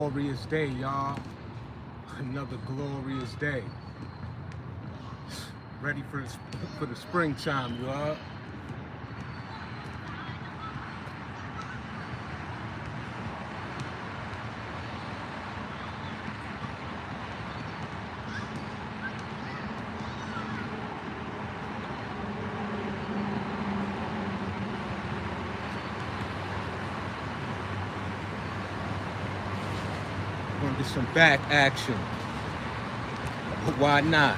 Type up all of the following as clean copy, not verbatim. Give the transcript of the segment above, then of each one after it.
Glorious day, y'all. Another glorious day. Ready for the springtime, y'all. Gonna get some back action. But why not?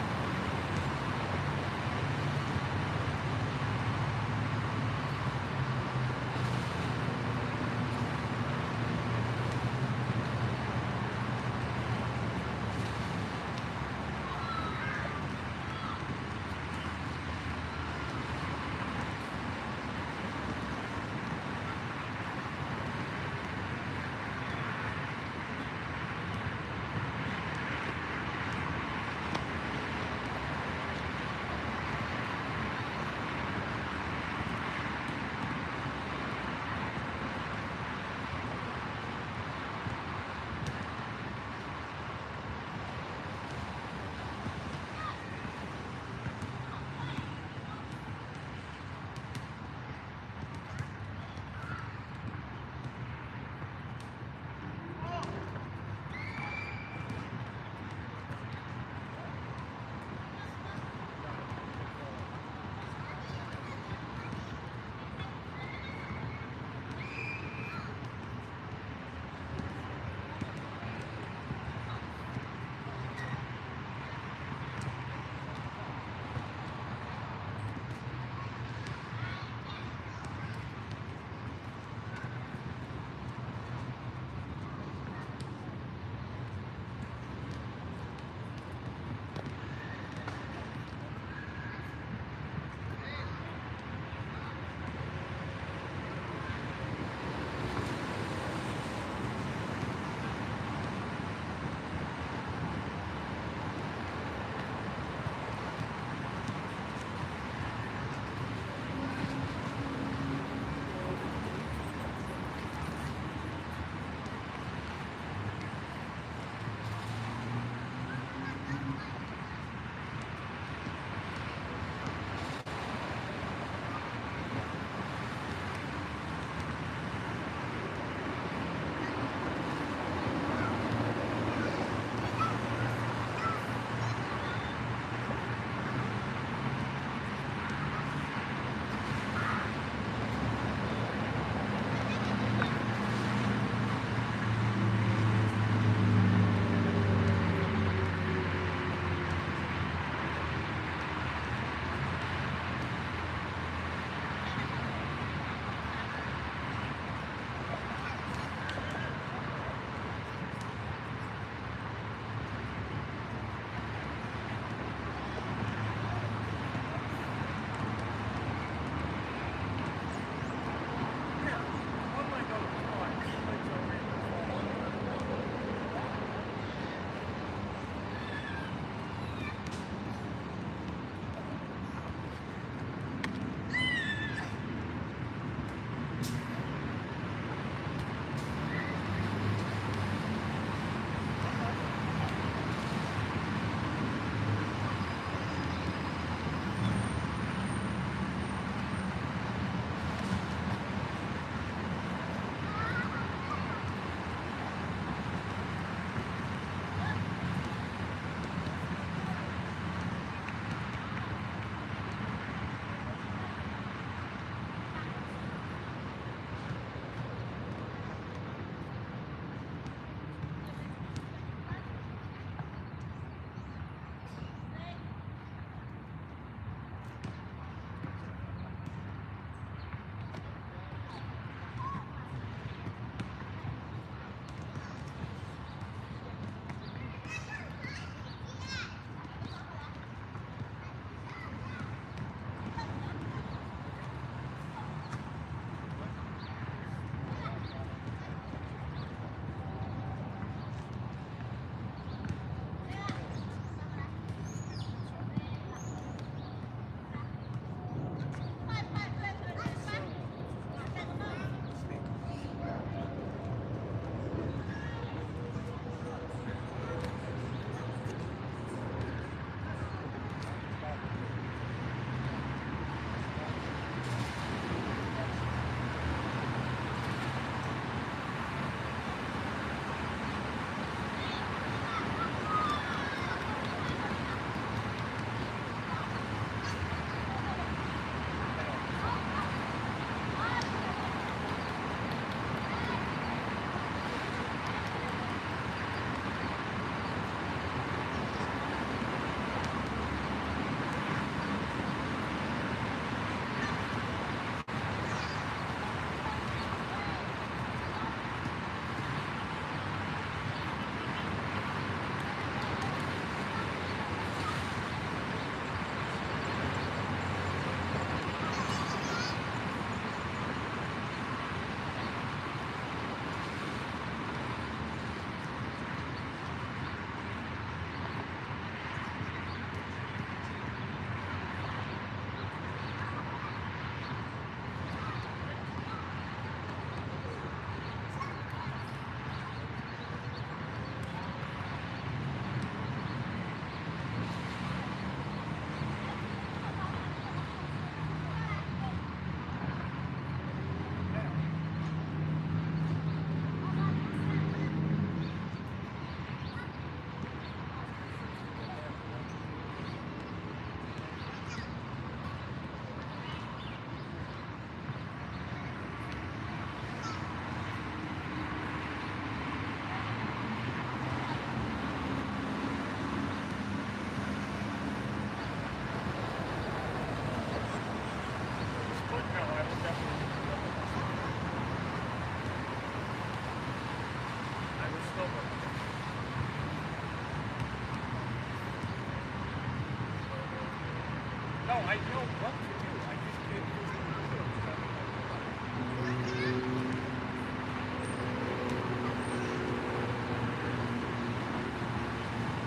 No, I know what to do. I just can't do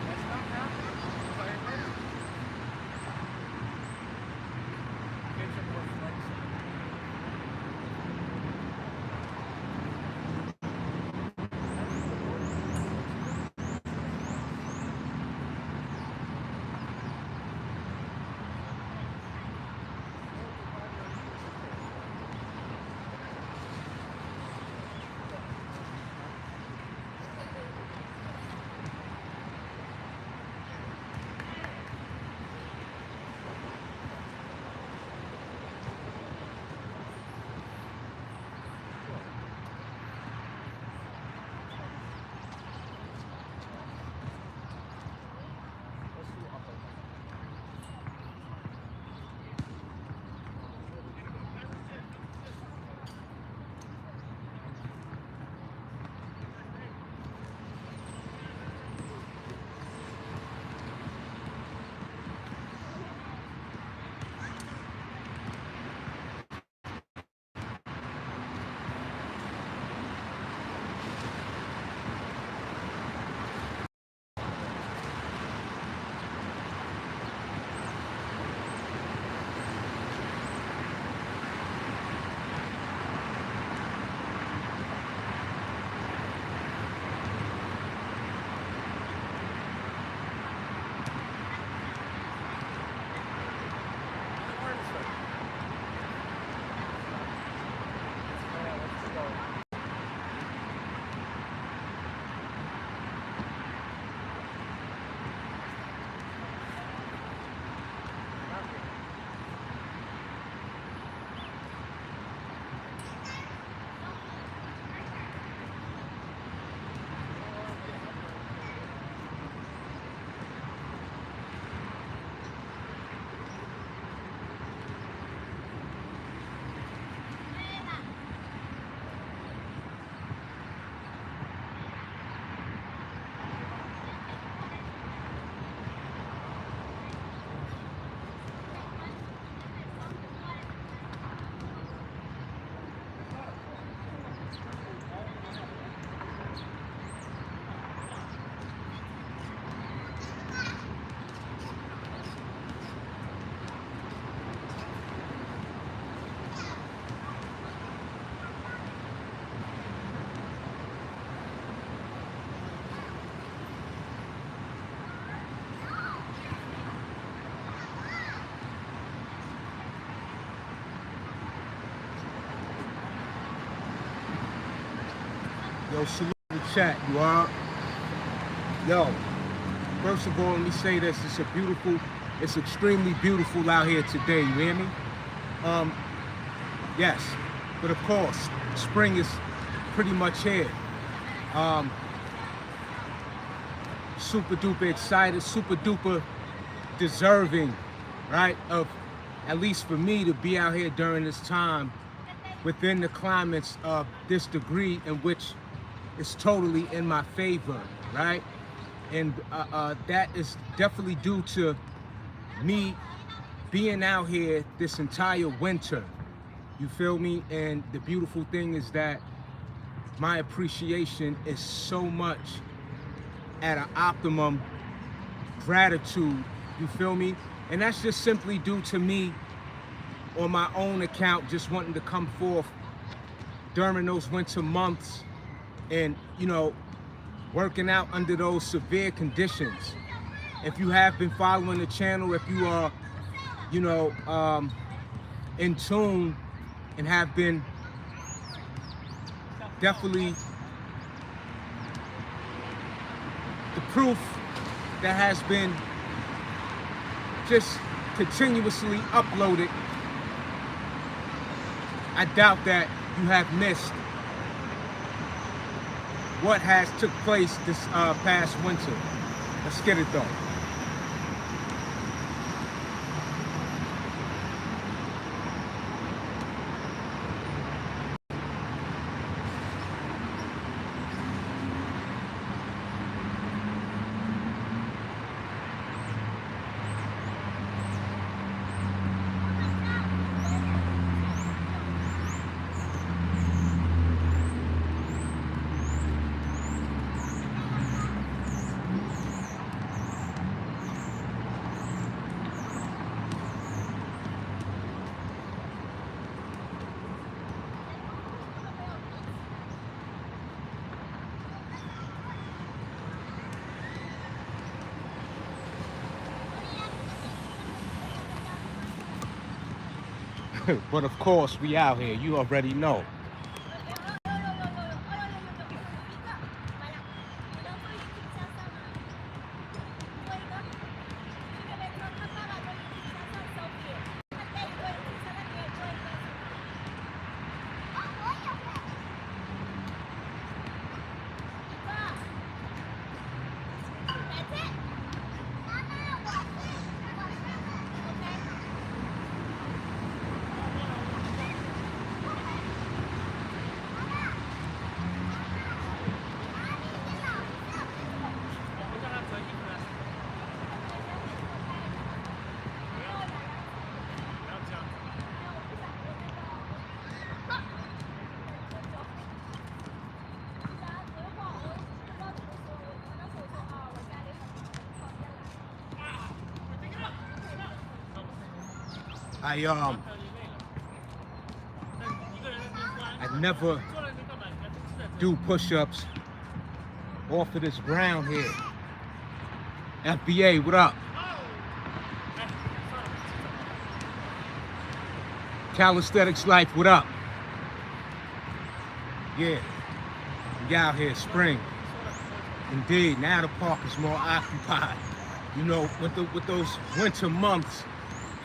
That's not happening. I agree. Kids are more flexible. Yo, salute the chat, you are. Yo, first of all, let me say this. It's extremely beautiful out here today, you hear me? Yes, but of course, spring is pretty much here. Super duper excited, super duper deserving, right? Of, at least for me, to be out here during this time within the climates of this degree in which it's totally in my favor, right? And that is definitely due to me being out here this entire winter. You feel me? And the beautiful thing is that my appreciation is so much at an optimum gratitude, you feel me? And that's just simply due to me on my own account just wanting to come forth during those winter months and, you know, working out under those severe conditions. If you have been following the channel, if you are, you know, in tune and have been definitely the proof that has been just continuously uploaded, I doubt that you have missed what has took place this past winter. Let's get it though. But of course, we out here. You already know. I never do push-ups off of this ground here. FBA, what up? Calisthenics life, what up? Yeah, we out here, spring. Indeed, now the park is more occupied. You know, with those winter months,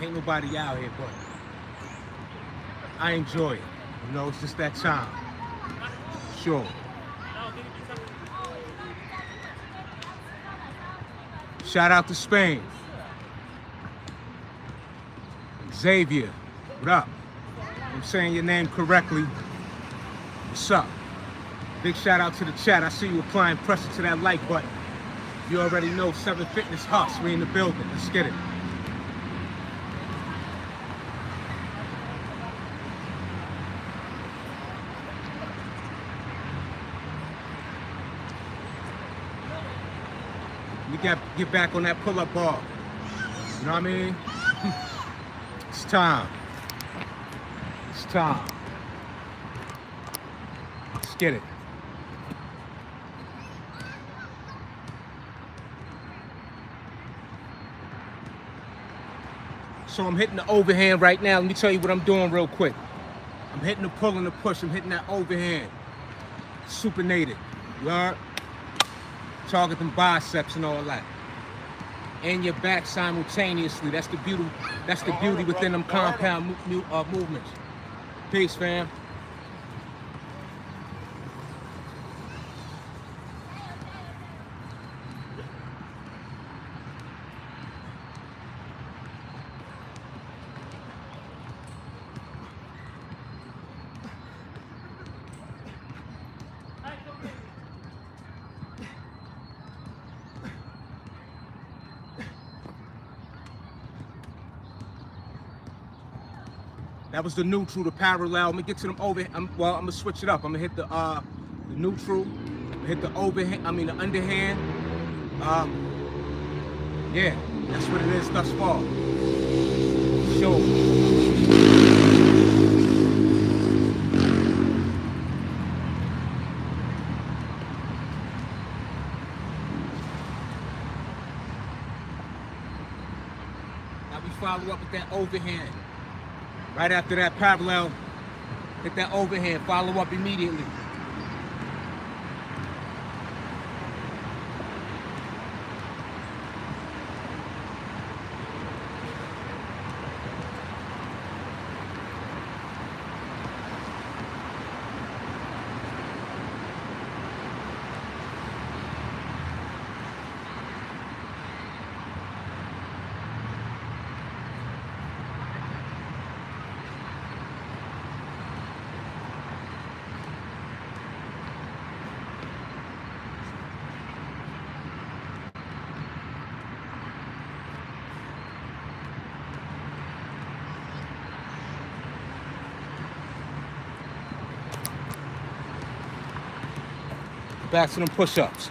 ain't nobody out here, but I enjoy it. You know, it's just that time. Sure. Shout out to Spain. Xavier, what up? I'm saying your name correctly. What's up? Big shout out to the chat. I see you applying pressure to that like button. You already know 7 Fitness Hus. We in the building. Let's get it. We got to get back on that pull-up bar. You know what I mean? It's time. It's time. Let's get it. So I'm hitting the overhand right now. Let me tell you what I'm doing real quick. I'm hitting the pull and the push. I'm hitting that overhand. Supinated. You heard? Target them biceps and all that. And your back simultaneously. That's the beauty. That's the beauty within them compound movements. Peace, fam. That was the neutral, the parallel. I'm gonna get to them over. I'm gonna switch it up. I'm gonna hit the neutral, hit the overhand. I mean the underhand. Yeah, that's what it is thus far. Sure. Now we follow up with that overhand. Right after that parallel, hit that overhand, follow up immediately. Back to them push-ups.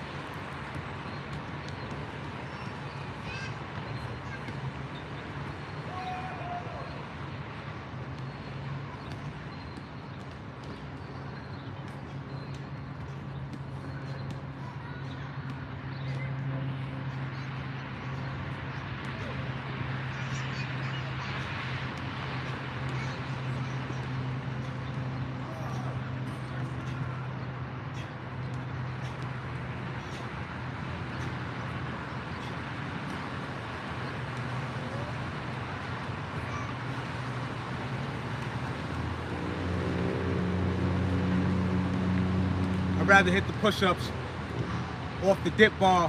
rather hit the push-ups off the dip bar.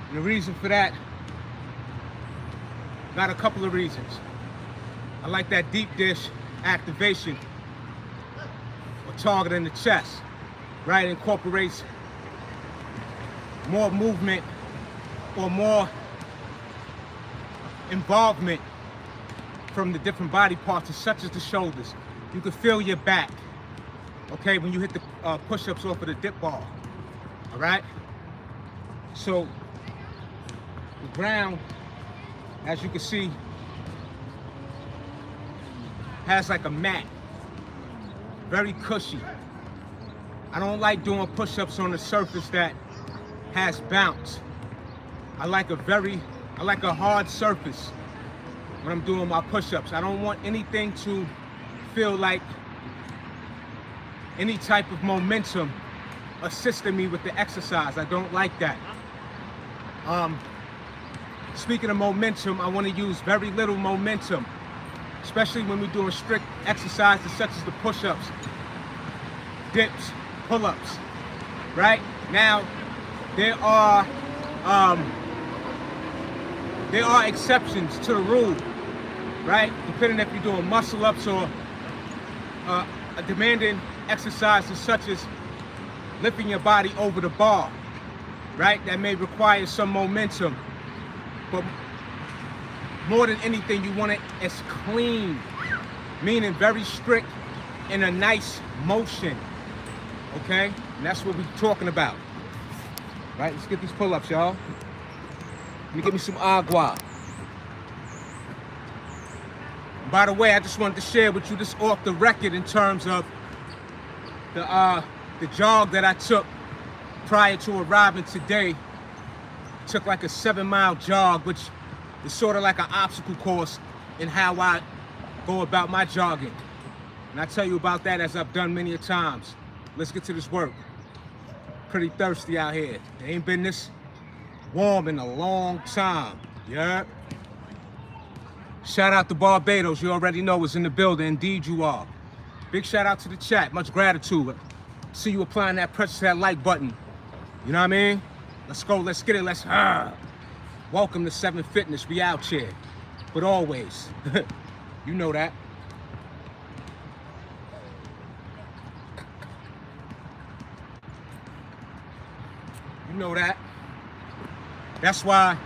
And the reason for that, got a couple of reasons. I like that deep dish activation or target in the chest, right? It incorporates more movement or more involvement from the different body parts, such as the shoulders. You can feel your back, okay, when you hit the push-ups off of the dip bar, all right? So the ground, as you can see, has like a mat, very cushy. I don't like doing push-ups on a surface that has bounce. I like a hard surface when I'm doing my push-ups. I don't want anything to feel like any type of momentum assisting me with the exercise. I don't like that. Speaking of momentum, I want to use very little momentum, especially when we're doing strict exercises such as the push-ups, dips, pull-ups, right? Now, there are exceptions to the rule, right? Depending if you're doing muscle-ups or a demanding exercises such as lifting your body over the bar, right? That may require some momentum. But more than anything, you want it as clean, meaning very strict in a nice motion, okay? And that's what we're talking about, right? Let's get these pull-ups, y'all. Let me get me some agua. By the way, I just wanted to share with you this off the record in terms of the jog that I took prior to arriving today. Took like a 7-mile jog, which is sort of like an obstacle course in how I go about my jogging. And I tell you about that as I've done many a times. Let's get to this work. Pretty thirsty out here. It ain't been this warm in a long time. Yeah. Shout out to Barbados. You already know it's in the building. Indeed you are. Big shout out to the chat. Much gratitude. See you applying that pressure to that like button. You know what I mean? Let's go, let's get it, let's welcome to 7 Fitness, we out here. But always, you know that. You know that. That's why,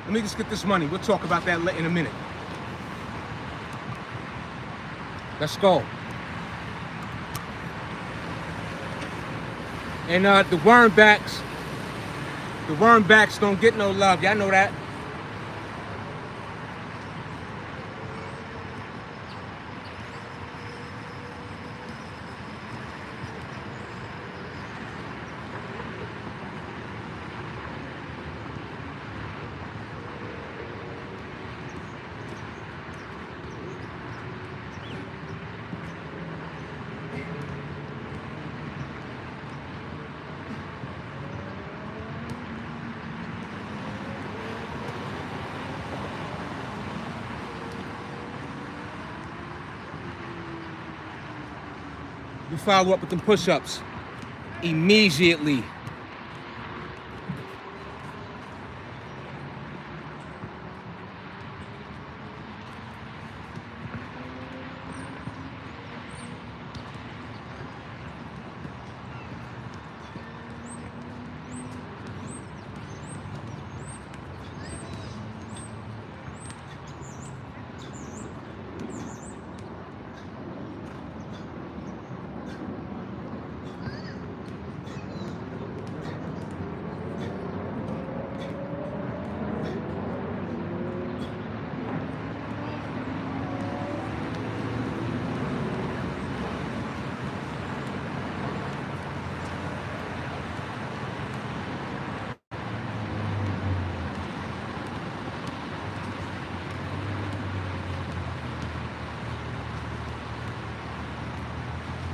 let me just get this money. We'll talk about that in a minute. Let's go. And the worm backs don't get no love. Y'all know that. You follow up with them push-ups immediately.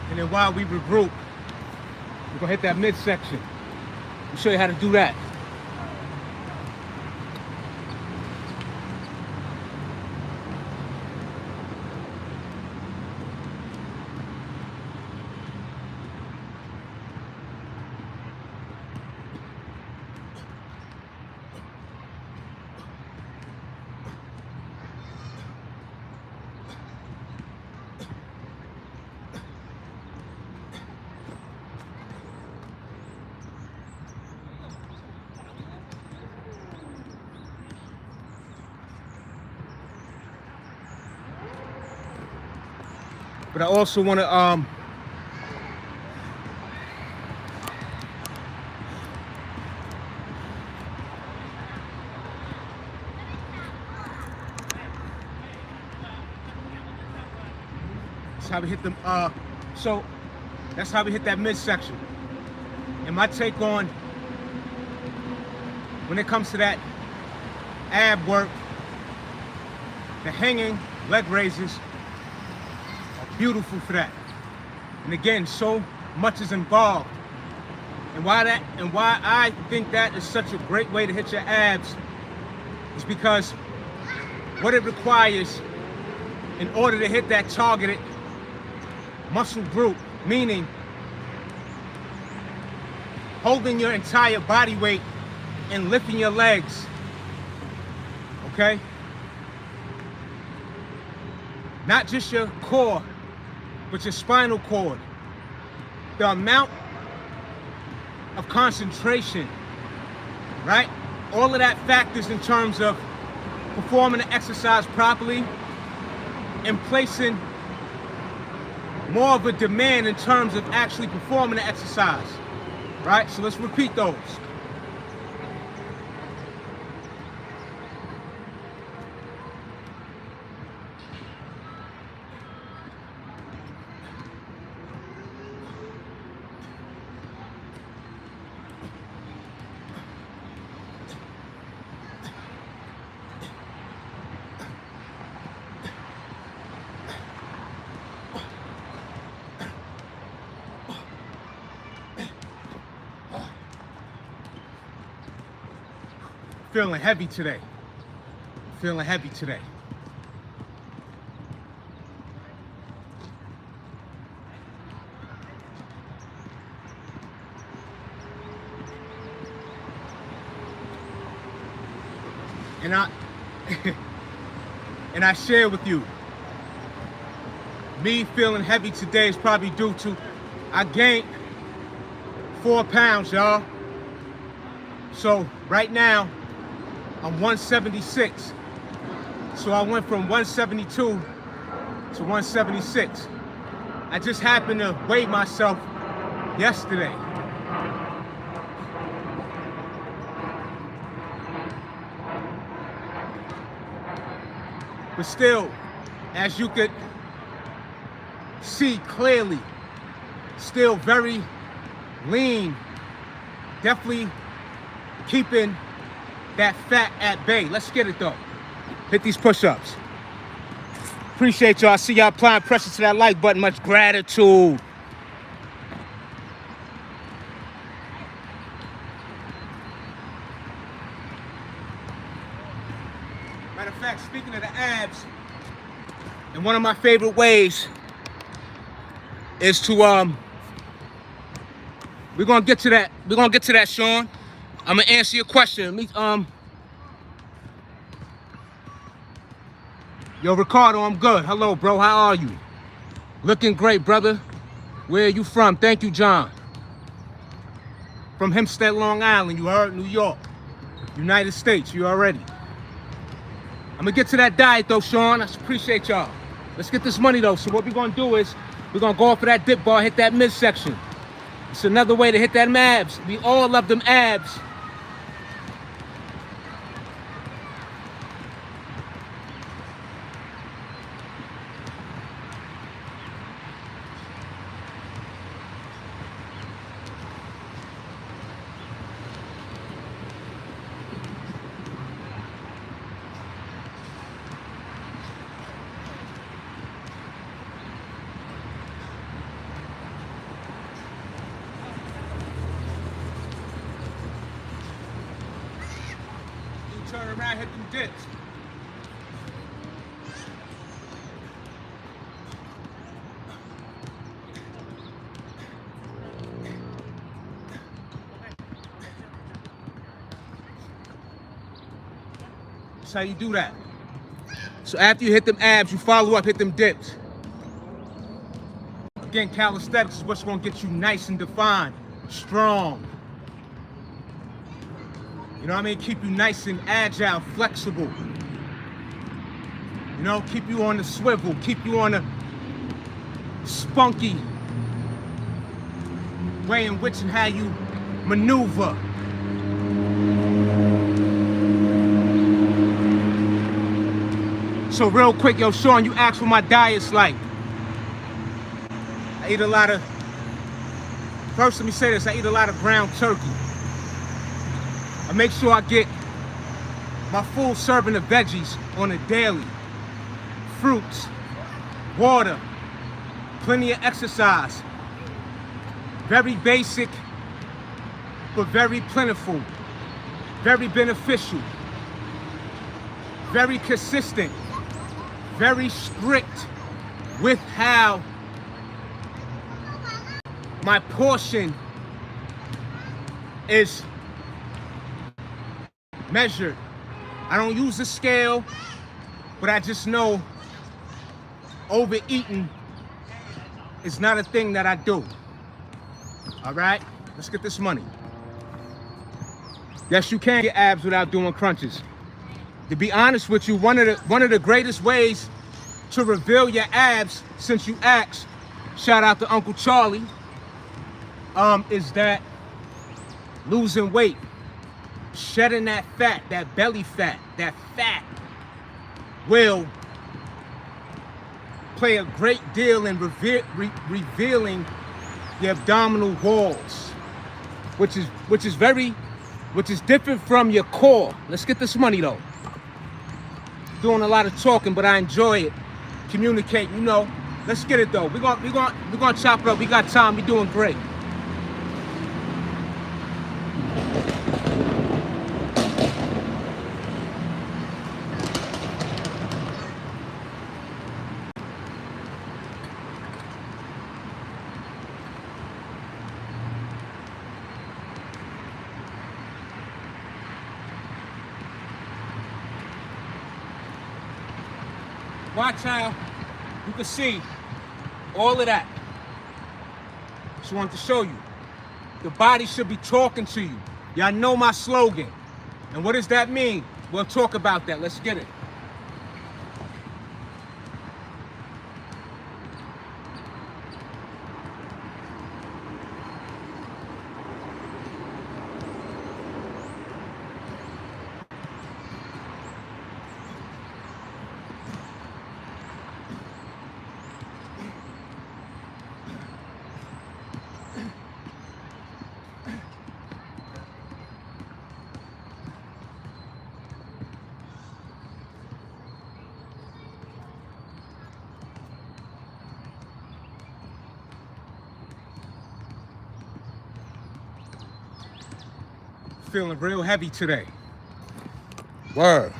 And then while we regroup, we're gonna hit that midsection. I'll show you how to do that. But I also want to that's how we hit them. So that's how we hit that midsection. And my take on when it comes to that ab work, the hanging leg raises are beautiful for that. And again, so much is involved. And why I think that is such a great way to hit your abs is because what it requires in order to hit that targeted muscle group, meaning holding your entire body weight and lifting your legs, okay? Not just your core, but your spinal cord. The amount of concentration, right? All of that factors in terms of performing the exercise properly and placing more of a demand in terms of actually performing the exercise, right? So let's repeat those. Feeling heavy today. Feeling heavy today. And I share with you, me feeling heavy today is probably due to I gained 4 pounds, y'all. So right now, I'm 176. So I went from 172 to 176. I just happened to weigh myself yesterday. But still, as you could see clearly, still very lean, definitely keeping that fat at bay. Let's get it though. Hit these push-ups. Appreciate y'all. I see y'all applying pressure to that like button. Much gratitude. Matter of fact, speaking of the abs, and one of my favorite ways is to we're gonna get to that, Sean. I'm gonna answer your question. Yo, Ricardo, I'm good. Hello, bro. How are you? Looking great, brother. Where are you from? Thank you, John. From Hempstead, Long Island. You heard? New York. United States. You already. I'm gonna get to that diet though, Sean. I appreciate y'all. Let's get this money though. So what we're gonna do is we're gonna go off of that dip bar, hit that midsection. It's another way to hit that abs. We all love them abs. Turn around, hit them dips. That's how you do that. So after you hit them abs, you follow up, hit them dips. Again, calisthenics is what's gonna get you nice and defined, strong. You know what I mean? Keep you nice and agile, flexible. You know, keep you on the swivel, keep you on the spunky way in which and how you maneuver. So real quick, yo, Sean, you asked what my diet's like. I eat a lot of, first let me say this, I eat a lot of ground turkey. I make sure I get my full serving of veggies on a daily. Fruits, water, plenty of exercise. Very basic, but very plentiful. Very beneficial. Very consistent. Very strict with how my portion is measured. I don't use a scale, but I just know overeating is not a thing that I do. All right, let's get this money. Yes, you can get abs without doing crunches. To be honest with you, one of the greatest ways to reveal your abs, since you asked, shout out to Uncle Charlie, is that losing weight, shedding that fat, that belly fat, that fat will play a great deal in revealing the abdominal walls, which is different from your core. Let's get this money though. Doing a lot of talking, but I enjoy it. Communicate, you know. Let's get it though. We're gonna chop it up. We got time. We're doing great. Watch how you can see all of that. Just wanted to show you. The body should be talking to you. Y'all know my slogan. And what does that mean? We'll talk about that. Let's get it. Feeling real heavy today. Word.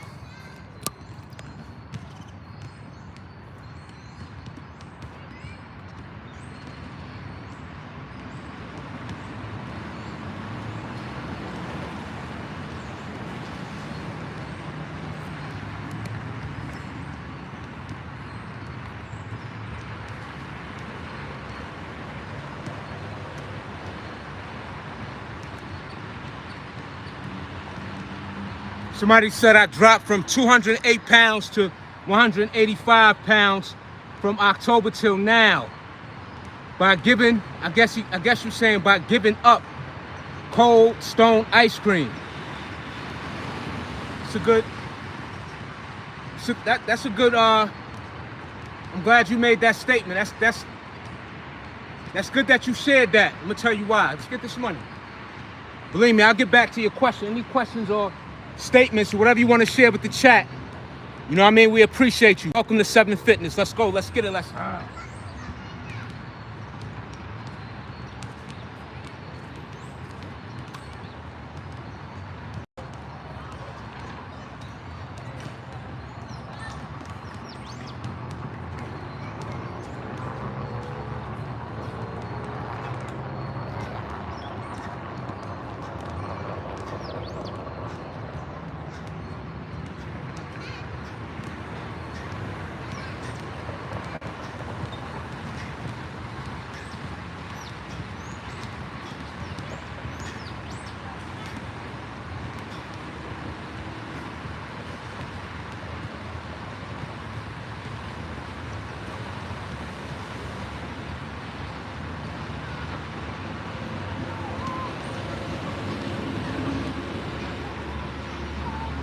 Somebody said I dropped from 208 pounds to 185 pounds from October till now. By giving, I guess you're saying by giving up Cold Stone ice cream. It's a good, that's a good, I'm glad you made that statement. That's good that you shared that. I'm gonna tell you why. Let's get this money. Believe me, I'll get back to your question. Any questions or statements or whatever you want to share with the chat, you know what I mean? We appreciate you. Welcome to 7 Fitness. Let's go. Let's get it. Let's.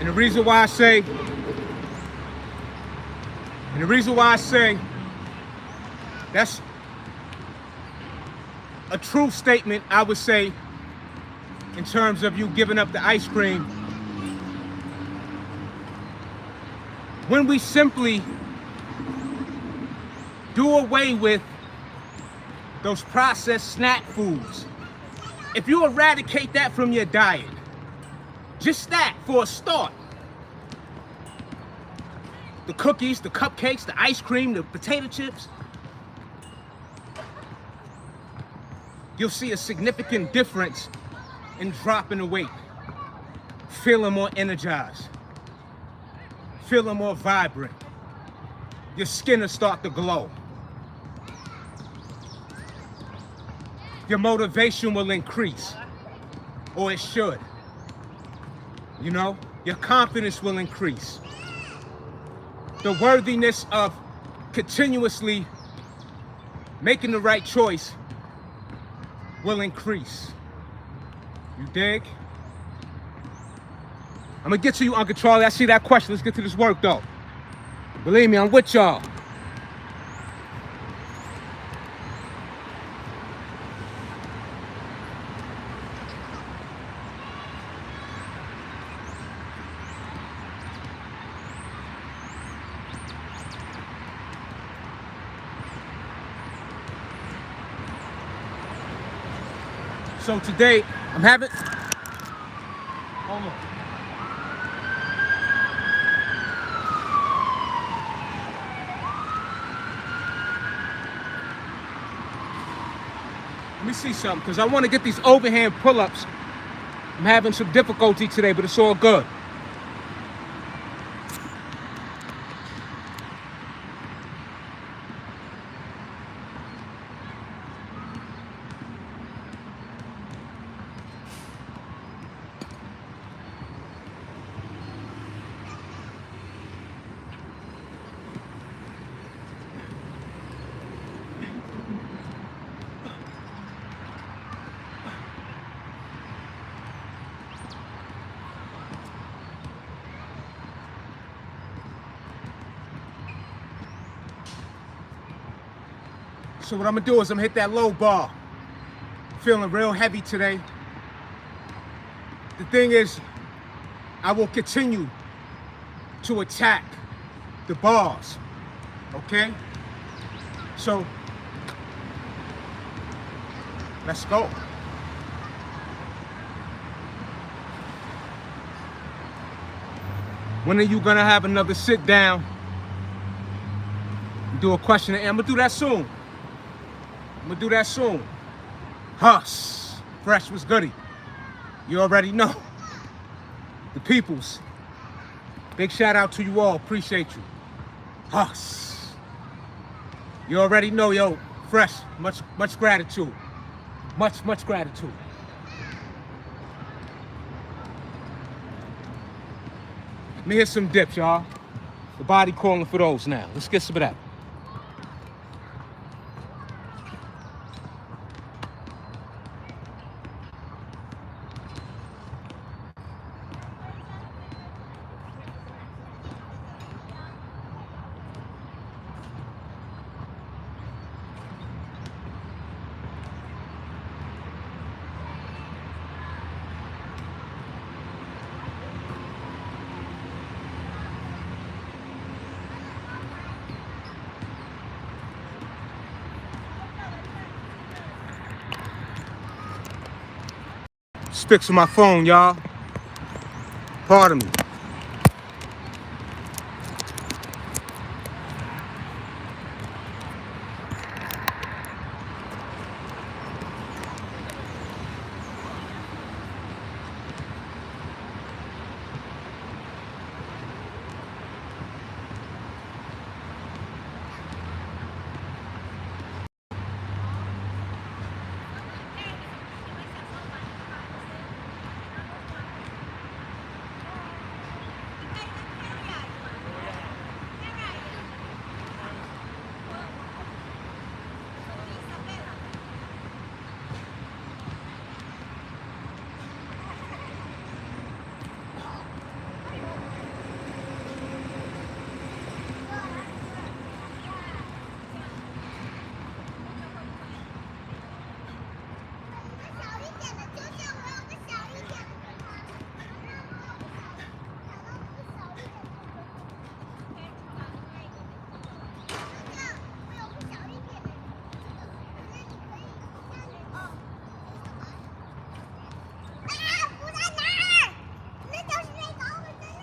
And the reason why I say, that's a true statement, I would say, in terms of you giving up the ice cream. When we simply do away with those processed snack foods, if you eradicate that from your diet, just that for a start, the cookies, the cupcakes, the ice cream, the potato chips, you'll see a significant difference in dropping the weight, feeling more energized, feeling more vibrant. Your skin will start to glow. Your motivation will increase, or it should. You know, your confidence will increase. The worthiness of continuously making the right choice will increase. You dig? I'm gonna get to you, Uncle Charlie. I see that question. Let's get to this work, though. Believe me, I'm with y'all. So today, I'm having, hold on. Let me see something, because I want to get these overhand pull-ups. I'm having some difficulty today, but it's all good. So what I'm gonna do is I'm gonna hit that low bar. Feeling real heavy today. The thing is, I will continue to attack the bars, okay? So, let's go. When are you gonna have another sit down? Do a question and I'm gonna do that soon. I'm gonna do that soon. Huss. Fresh was goody. You already know. The peoples. Big shout out to you all. Appreciate you. Huss. You already know, yo. Fresh. Much gratitude. Much gratitude. Let me hit some dips, y'all. The body calling for those now. Let's get some of that. Fixing my phone, y'all. Pardon me.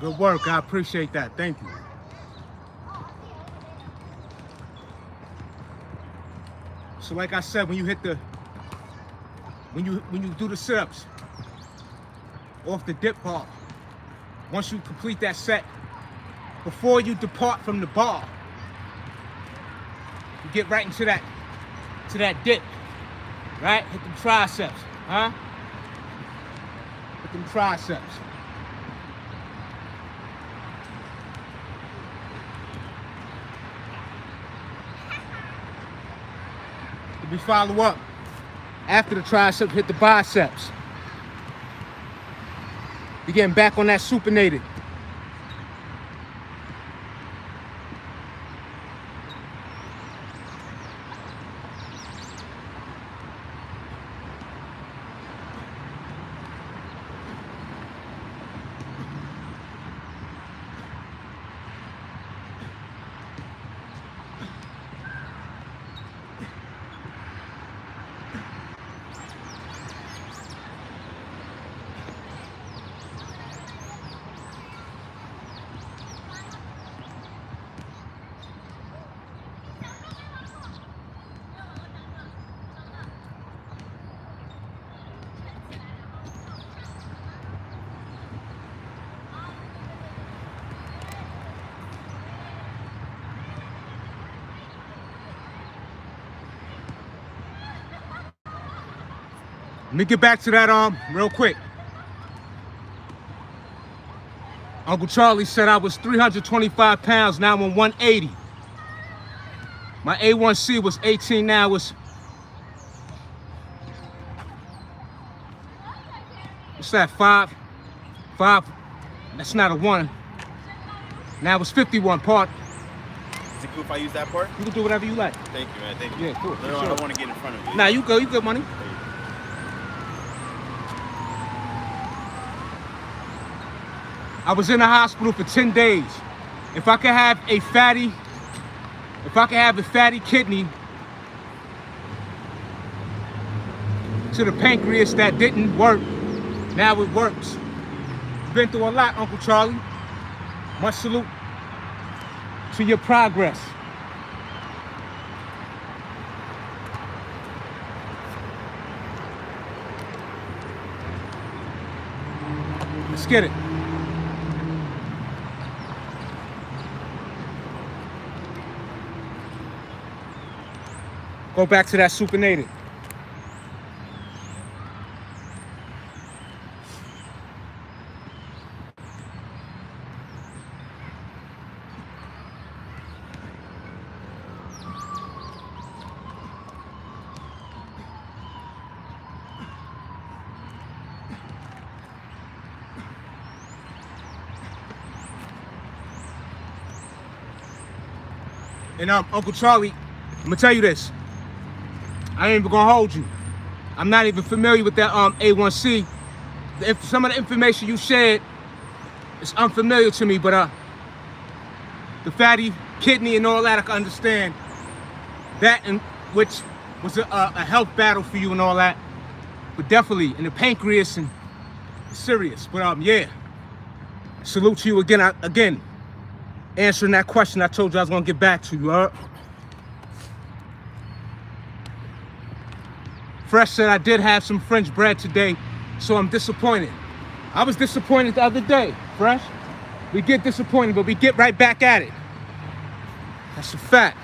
Good work. I appreciate that. Thank you. So like I said, when you hit the, when you do the sit-ups off the dip bar, once you complete that set, before you depart from the bar, you get right into that dip, right? Hit them triceps, huh? Hit them triceps. Then we follow up. After the triceps, hit the biceps. You're getting back on that supinated. Let me get back to that real quick. Uncle Charlie said I was 325 pounds, now I'm 180. My A1C was 18, now it's, what's that, 5? That's not a 1. Now it's 51 part. Is it cool if I use that part? You can do whatever you like. Thank you, man, thank you. Yeah, cool. No, Sure. I don't want to get in front of you. Nah, you good, money. I was in the hospital for 10 days. If I could have a fatty kidney to the pancreas that didn't work, now it works. You've been through a lot, Uncle Charlie. Much salute to your progress. Let's get it. Go back to that supinated. And Uncle Charlie, I'm gonna tell you this. I ain't even gonna hold you. I'm not even familiar with that A1C. Some of the information you shared is unfamiliar to me, but the fatty kidney and all that, I can understand that, and which was a health battle for you and all that. But definitely in the pancreas and serious. But yeah, salute to you again. Answering that question I told you I was gonna get back to you. Fresh said I did have some French bread today, so I'm disappointed. I was disappointed the other day, Fresh. We get disappointed, but we get right back at it. That's a fact.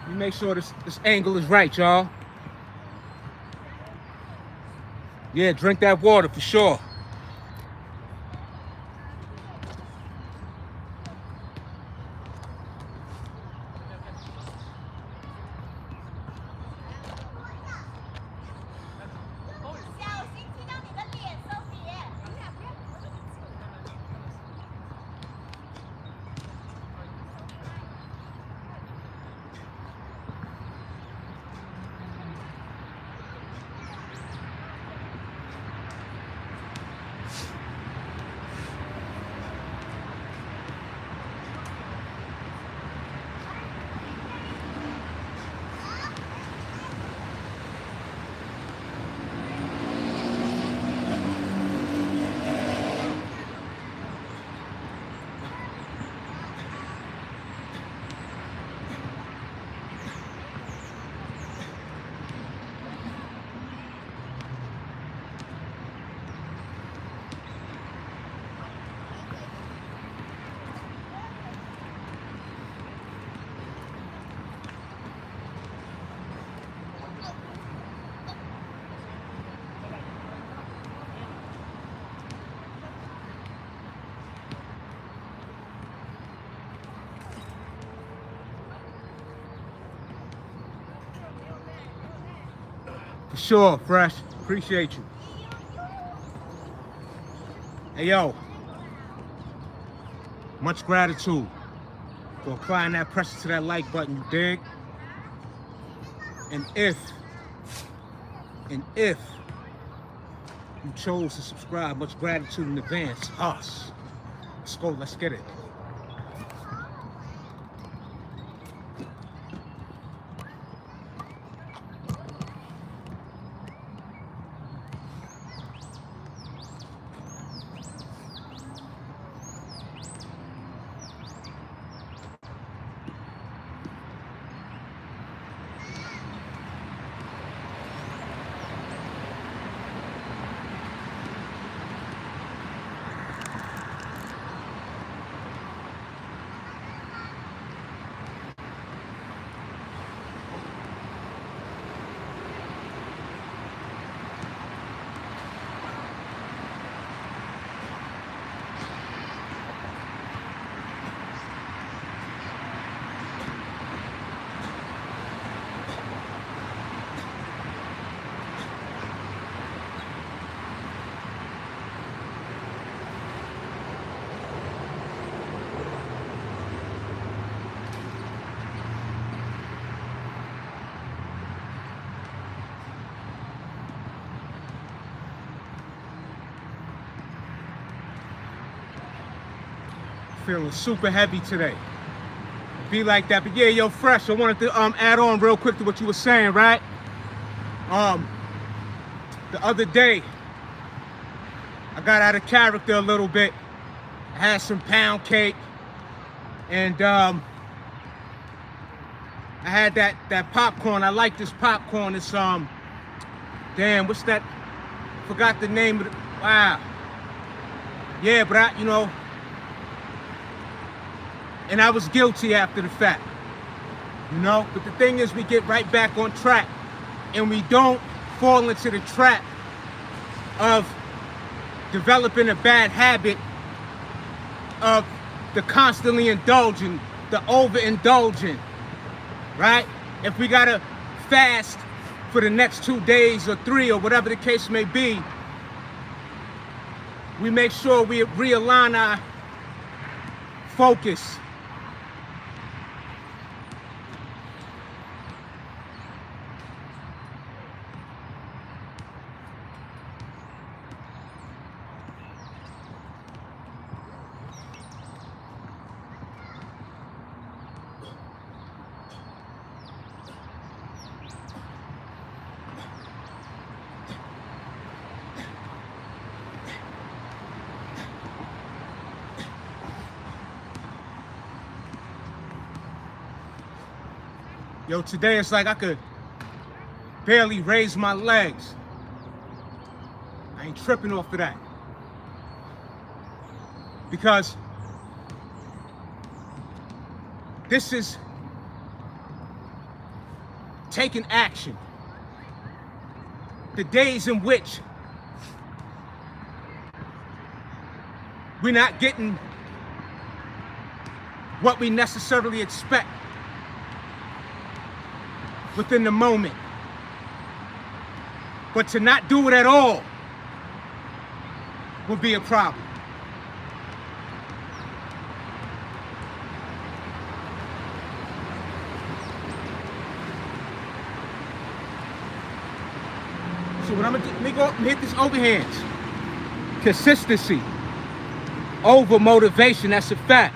You make sure this angle is right, y'all. Yeah, drink that water for sure. Sure, Fresh. Appreciate you. Hey, yo. Much gratitude for applying that pressure to that like button, you dig? And if you chose to subscribe, much gratitude in advance. Us. Let's go, let's get it. Feeling super heavy today. Be like that, but yeah, yo, Fresh, I wanted to add on real quick to what you were saying, right? The other day, I got out of character a little bit. I had some pound cake, and I had that popcorn. I like this popcorn. It's damn, what's that? Forgot the name of it. Wow. Yeah, but and I was guilty after the fact, But the thing is, we get right back on track, and we don't fall into the trap of developing a bad habit of the constantly indulging, the overindulging, right? If we gotta fast for the next 2 days or 3 or whatever the case may be, we make sure we realign our focus. Yo, today it's like I could barely raise my legs. I ain't tripping off of that. Because this is taking action. The days in which we're not getting what we necessarily expect within the moment. But to not do it at all would be a problem. So what I'm gonna do, let me go and hit this overhands. Consistency over motivation, that's a fact.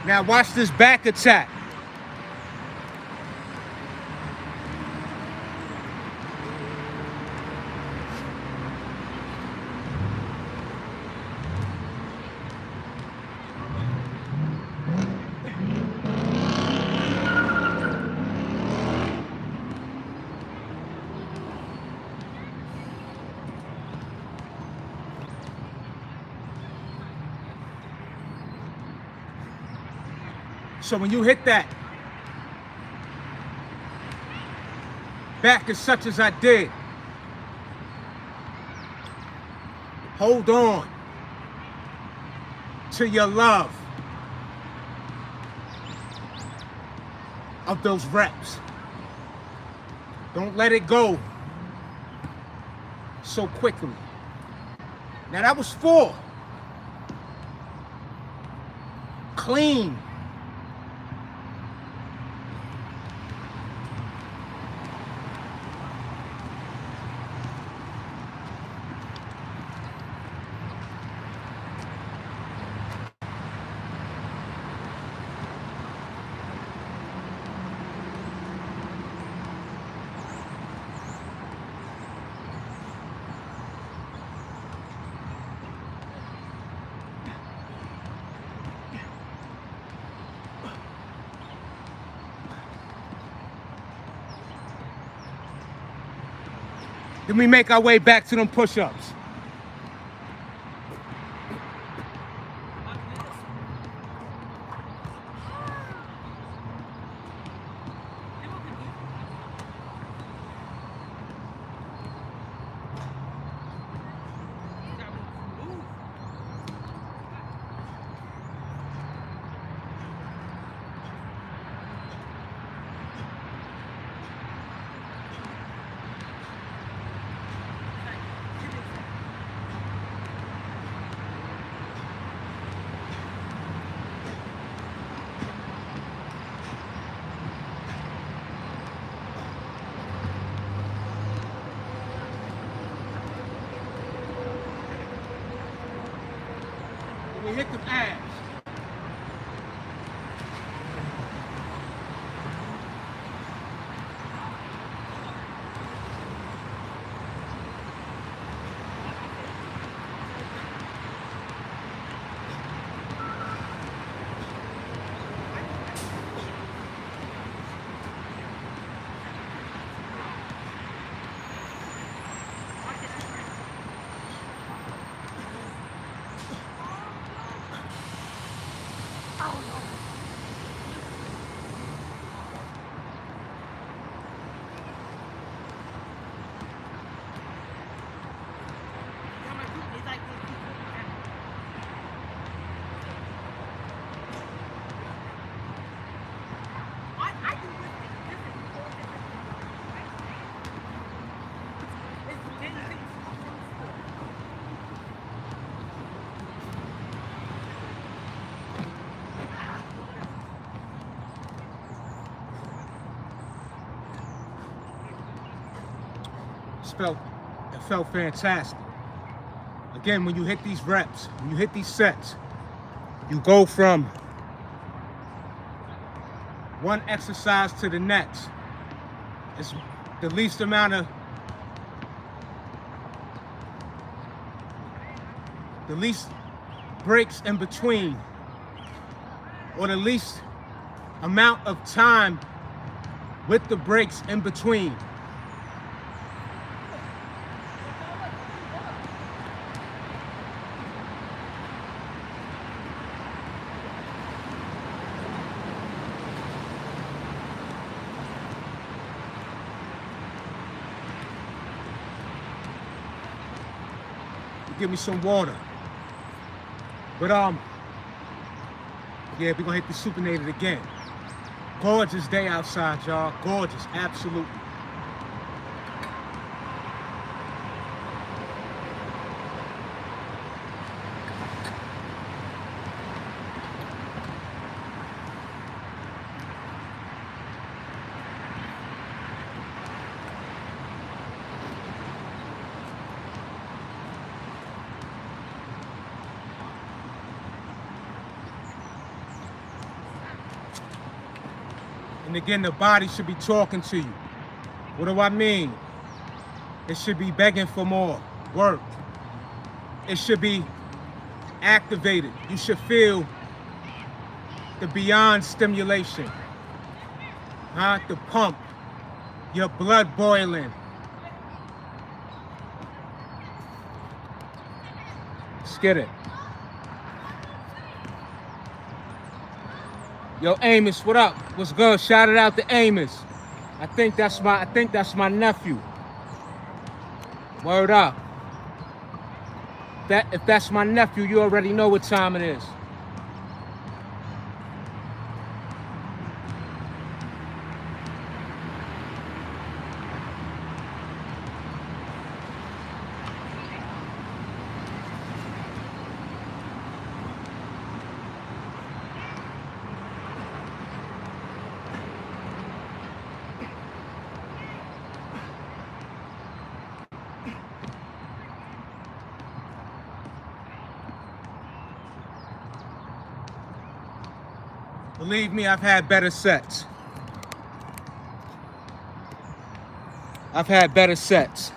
Now watch this back attack. So when you hit that back as such as I did, hold on. to your love of those reps. Don't let it go so quickly. Now that was 4. Clean. Then we make our way back to them push-ups. We hit the abs. It felt fantastic. Again, when you hit these reps, when you hit these sets, you go from one exercise to the next. It's the least amount of, the least breaks in between, or the least amount of time with the breaks in between. Give me some water. But yeah, we're gonna hit the supinated again. Gorgeous day outside, y'all. Gorgeous, absolutely. And again, the body should be talking to you. What do I mean? It should be begging for more work. It should be activated. You should feel the beyond stimulation. The pump, your blood boiling. Let's get it. Yo, Amos, what up? What's good? Shout it out to Amos. I think that's my nephew. Word up. If that's my nephew, you already know what time it is. Believe me, I've had better sets. I've had better sets.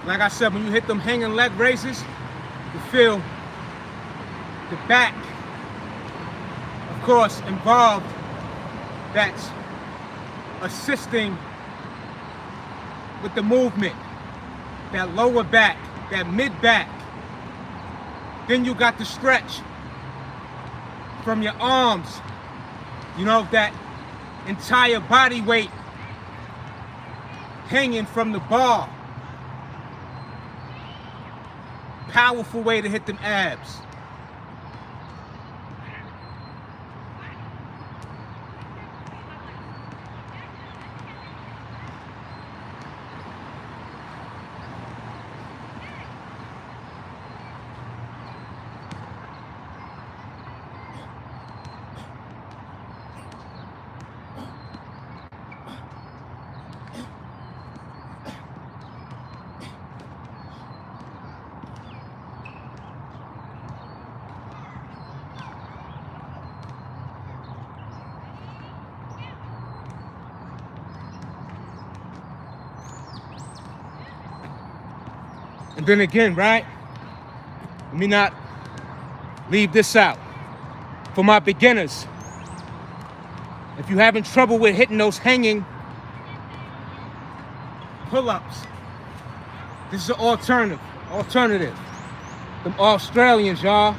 Like I said, when you hit them hanging leg raises, you feel the back, of course, involved, that's assisting with the movement. That lower back, that mid back. Then you got the stretch from your arms, you know, that entire body weight hanging from the bar. Powerful way to hit them abs. And then again, right? Let me not leave this out. For my beginners, if you're having trouble with hitting those hanging pull-ups, this is an alternative. Them Australians, y'all.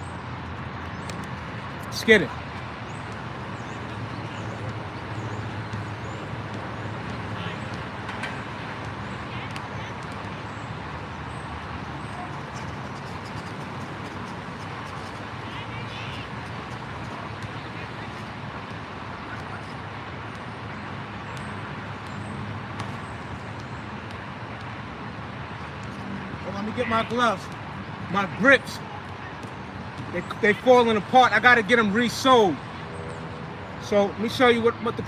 Let's get it. Well, let me get my gloves. My grips, they falling apart. I gotta get them re-soled. So let me show you what the